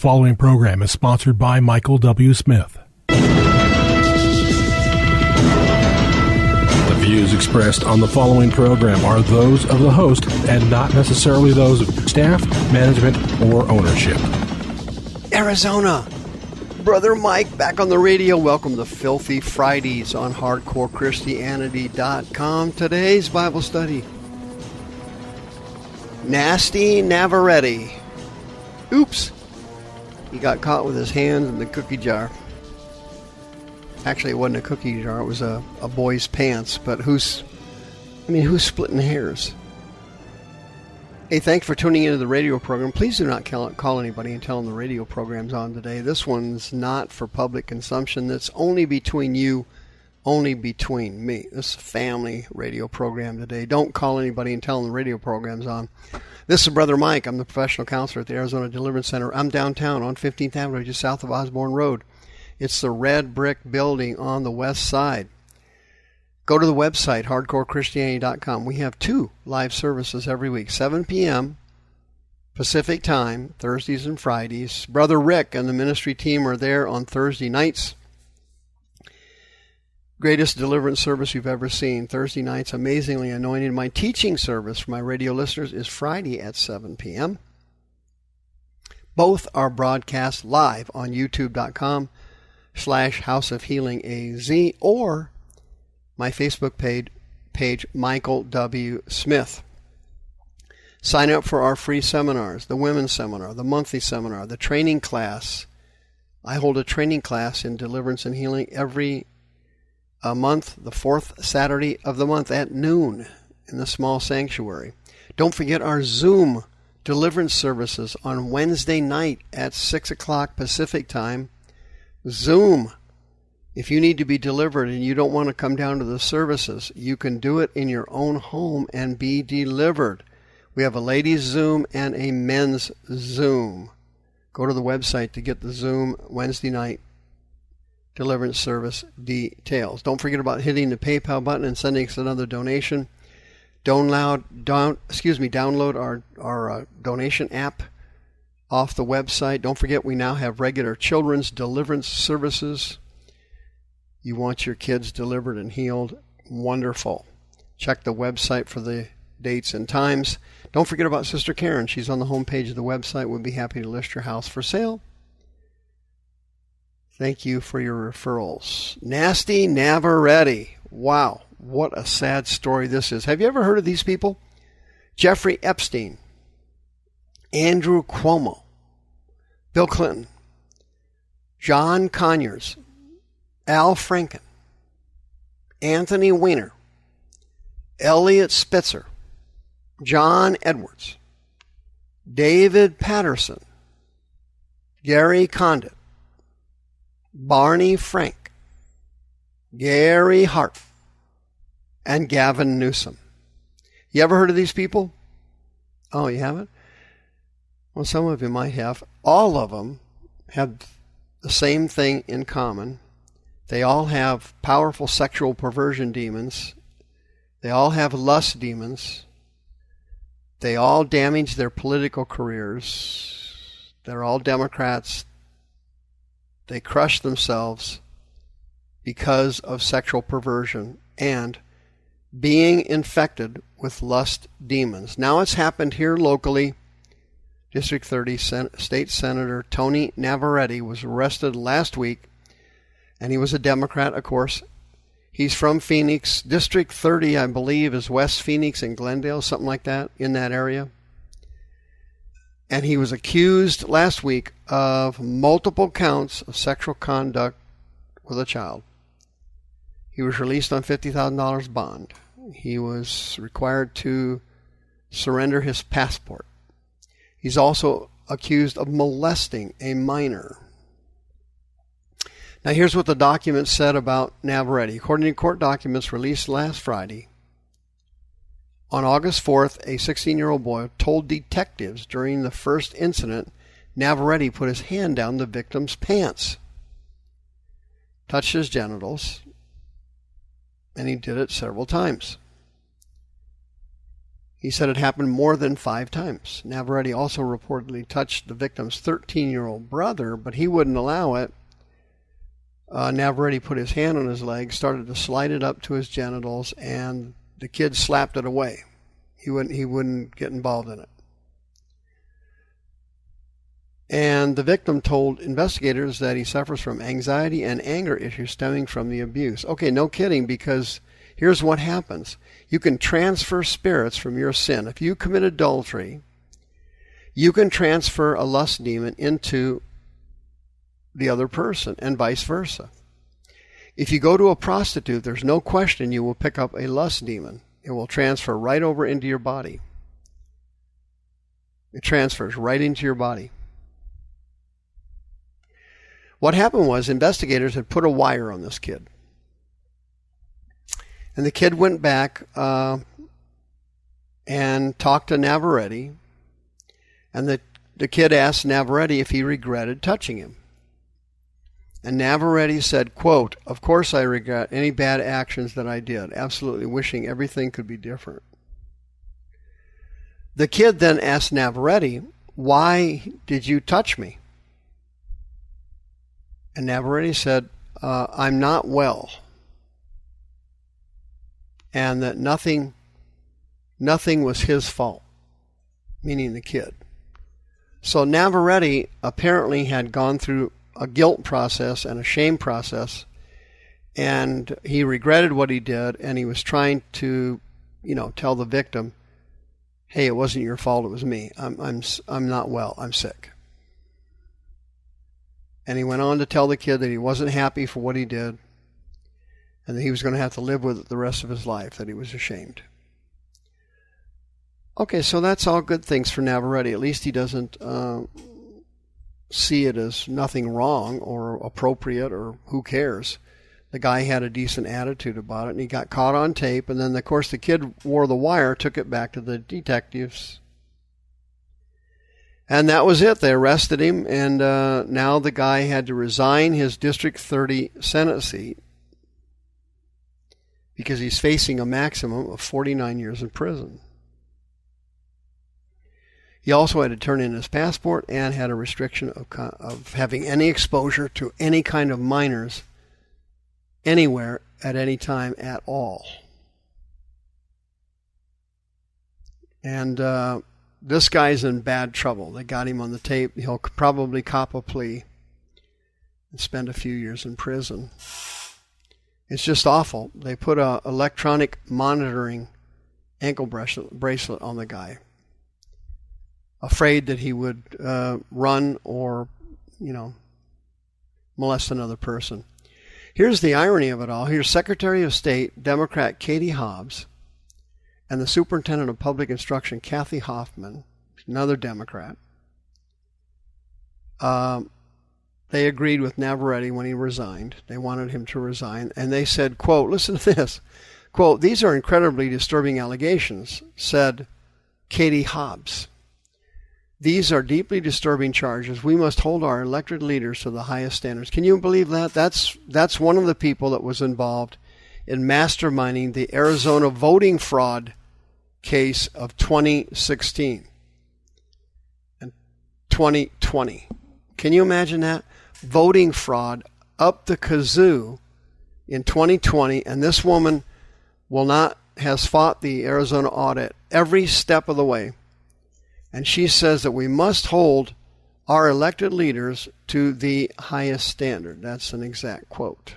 following program is sponsored by Michael W. Smith. The views expressed on the following program are those of the host and not necessarily those of staff, management, or ownership. Arizona, Brother Mike back on the radio. Welcome to Filthy Fridays on HardcoreChristianity.com. Today's Bible study, Nasty Navarrete. Oops. He got caught with his hands in the cookie jar. Actually, it wasn't a cookie jar. It was a boy's pants. But who's splitting hairs? Hey, thanks for tuning into the radio program. Please do not call anybody and tell them the radio program's on today. This one's not for public consumption. That's only between you, only between me. This is a family radio program today. Don't call anybody and tell them the radio program's on. This is Brother Mike. I'm the professional counselor at the Arizona Deliverance Center. I'm downtown on 15th Avenue, just south of Osborne Road. It's the red brick building on the west side. Go to the website, HardcoreChristianity.com. We have 2 live services every week, 7 p.m. Pacific time, Thursdays and Fridays. Brother Rick and the ministry team are there on Thursday nights. Greatest deliverance service you've ever seen. Thursday nights, amazingly anointed. My teaching service for my radio listeners is Friday at 7 p.m. Both are broadcast live on youtube.com/House of Healing AZ or my Facebook page, Michael W. Smith. Sign up for our free seminars, the women's seminar, the monthly seminar, the training class. I hold a training class in deliverance and healing every month, the 4th Saturday of the month at noon in the small sanctuary. Don't forget our Zoom deliverance services on Wednesday night at 6 o'clock Pacific time. Zoom. If you need to be delivered and you don't want to come down to the services, you can do it in your own home and be delivered. We have a ladies' Zoom and a men's Zoom. Go to the website to get the Zoom Wednesday night deliverance service details. Don't forget about hitting the PayPal button and sending us another donation. Download our donation app off the website. Don't forget we now have regular children's deliverance services. You want your kids delivered and healed? Wonderful. Check the website for the dates and times. Don't forget about Sister Karen. She's on the homepage of the website. We'll be happy to list your house for sale. Thank you for your referrals. Nasty Navarrete. Wow, what a sad story this is. Have you ever heard of these people? Jeffrey Epstein, Andrew Cuomo, Bill Clinton, John Conyers, Al Franken, Anthony Weiner, Elliot Spitzer, John Edwards, David Patterson, Gary Condit, Barney Frank, Gary Hart, and Gavin Newsom. You ever heard of these people? Oh, you haven't? Well, some of you might have. All of them have the same thing in common. They all have powerful sexual perversion demons. They all have lust demons. They all damage their political careers. They're all Democrats. They crush themselves because of sexual perversion and being infected with lust demons. Now it's happened here locally. District 30 State Senator Tony Navarrete was arrested last week, and he was a Democrat, of course. He's from Phoenix. District 30, I believe, is West Phoenix and Glendale, something like that, in that area. And he was accused last week of multiple counts of sexual conduct with a child. He was released on $50,000 bond. He was required to surrender his passport. He's also accused of molesting a minor. Now here's what the document said about Navarrete. According to court documents released last Friday, on August 4th, a 16-year-old boy told detectives during the first incident Navarrete put his hand down the victim's pants, touched his genitals, and he did it several times. He said it happened more than 5 times. Navarrete also reportedly touched the victim's 13-year-old brother, but he wouldn't allow it. Navarrete put his hand on his leg, started to slide it up to his genitals, and the kid slapped it away. He wouldn't get involved in it. And the victim told investigators that he suffers from anxiety and anger issues stemming from the abuse. Okay, no kidding, because here's what happens. You can transfer spirits from your sin. If you commit adultery, you can transfer a lust demon into the other person and vice versa. If you go to a prostitute, there's no question you will pick up a lust demon. It will transfer right over into your body. It transfers right into your body. What happened was investigators had put a wire on this kid. And the kid went back and talked to Navarrete. And the kid asked Navarrete if he regretted touching him. And Navarrete said, quote, "Of course I regret any bad actions that I did, absolutely wishing everything could be different." The kid then asked Navarrete, "Why did you touch me?" And Navarrete said, "I'm not well." And that nothing was his fault, meaning the kid. So Navarrete apparently had gone through a guilt process and a shame process, and he regretted what he did, and he was trying to, tell the victim, "Hey, it wasn't your fault, it was me. I'm not well, I'm sick." And he went on to tell the kid that he wasn't happy for what he did, and that he was going to have to live with it the rest of his life, that he was ashamed. Okay, so that's all good things for Navarrete. At least he doesn't see it as nothing wrong or appropriate or who cares. The guy had a decent attitude about it, and he got caught on tape, and then, of course, the kid wore the wire, took it back to the detectives. And that was it. They arrested him, and now the guy had to resign his District 30 Senate seat because he's facing a maximum of 49 years in prison. He also had to turn in his passport and had a restriction of having any exposure to any kind of minors anywhere at any time at all. And this guy's in bad trouble. They got him on the tape. He'll probably cop a plea and spend a few years in prison. It's just awful. They put a electronic monitoring ankle bracelet on the guy, afraid that he would run or, molest another person. Here's the irony of it all. Here's Secretary of State, Democrat Katie Hobbs, and the Superintendent of Public Instruction, Kathy Hoffman, another Democrat. They agreed with Navarrete when he resigned. They wanted him to resign. And they said, quote, listen to this, quote, "These are incredibly disturbing allegations," said Katie Hobbs. "These are deeply disturbing charges. We must hold our elected leaders to the highest standards." Can you believe that? That's one of the people that was involved in masterminding the Arizona voting fraud case of 2016 and 2020. Can you imagine that? Voting fraud up the kazoo in 2020, and this woman has fought the Arizona audit every step of the way. And she says that we must hold our elected leaders to the highest standard. That's an exact quote.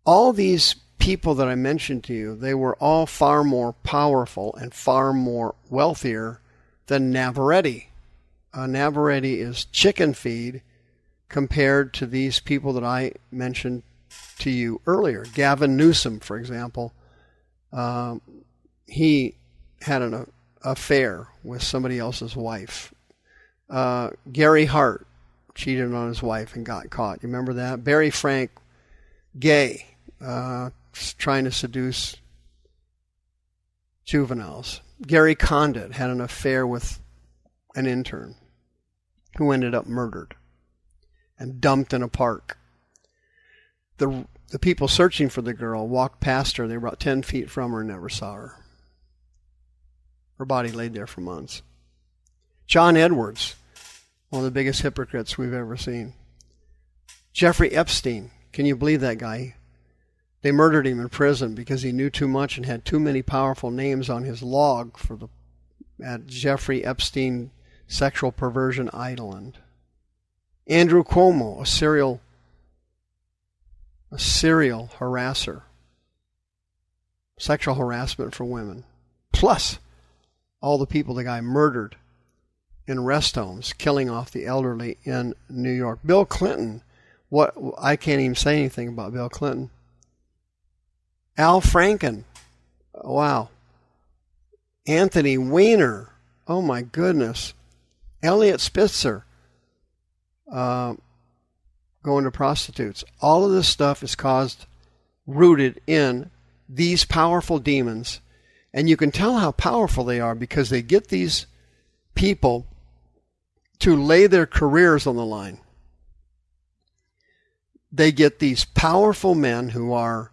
All these people that I mentioned to you, they were all far more powerful and far more wealthier than Navarrete. Navarrete is chicken feed compared to these people that I mentioned to you earlier. Gavin Newsom, for example, he had an affair with somebody else's wife. Gary Hart cheated on his wife and got caught. You remember that? Barry Frank, gay, trying to seduce juveniles. Gary Condit had an affair with an intern who ended up murdered and dumped in a park. The people searching for the girl walked past her. They were about 10 feet from her and never saw her. Her body laid there for months. John Edwards, one of the biggest hypocrites we've ever seen. Jeffrey Epstein, can you believe that guy? They murdered him in prison because he knew too much and had too many powerful names on his log at Jeffrey Epstein Sexual Perversion Island. Andrew Cuomo, a serial harasser. Sexual harassment for women. Plus all the people the guy murdered in rest homes, killing off the elderly in New York. Bill Clinton, I can't even say anything about Bill Clinton. Al Franken, wow. Anthony Weiner, oh my goodness. Elliot Spitzer, going to prostitutes. All of this stuff is rooted in these powerful demons. And you can tell how powerful they are because they get these people to lay their careers on the line. They get these powerful men who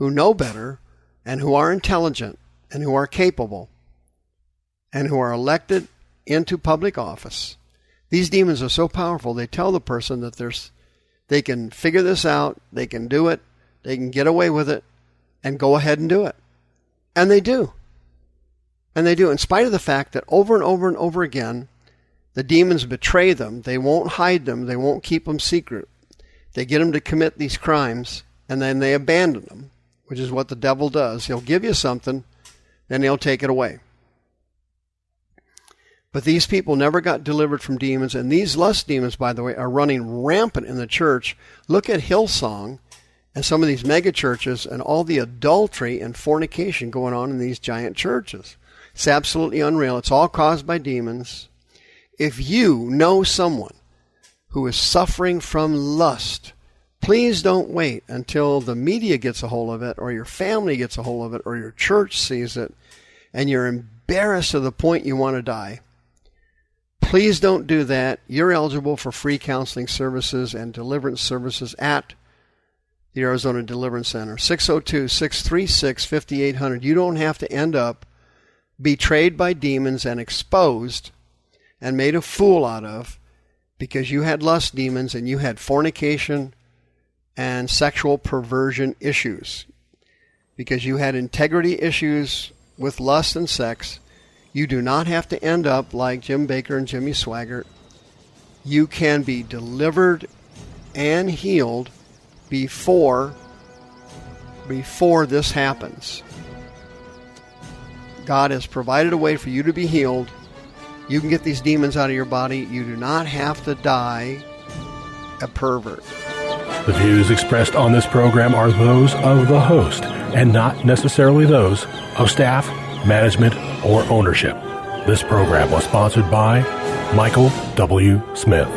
know better and who are intelligent and who are capable and who are elected into public office. These demons are so powerful, they tell the person that they can figure this out, they can do it, they can get away with it, and go ahead and do it. And they do. And they do, in spite of the fact that over and over and over again, the demons betray them. They won't hide them. They won't keep them secret. They get them to commit these crimes, and then they abandon them, which is what the devil does. He'll give you something, then he'll take it away. But these people never got delivered from demons, and these lust demons, by the way, are running rampant in the church. Look at Hillsong and some of these mega churches and all the adultery and fornication going on in these giant churches. It's absolutely unreal. It's all caused by demons. If you know someone who is suffering from lust, please don't wait until the media gets a hold of it or your family gets a hold of it or your church sees it and you're embarrassed to the point you want to die. Please don't do that. You're eligible for free counseling services and deliverance services at the Arizona Deliverance Center. 602-636-5800. You don't have to end up betrayed by demons and exposed and made a fool out of because you had lust demons and you had fornication and sexual perversion issues. Because you had integrity issues with lust and sex. You do not have to end up like Jim Bakker and Jimmy Swaggart. You can be delivered and healed before this happens. God has provided a way for you to be healed. You can get these demons out of your body. You do not have to die a pervert. The views expressed on this program are those of the host and not necessarily those of staff, management, or ownership. This program was sponsored by Michael W. Smith.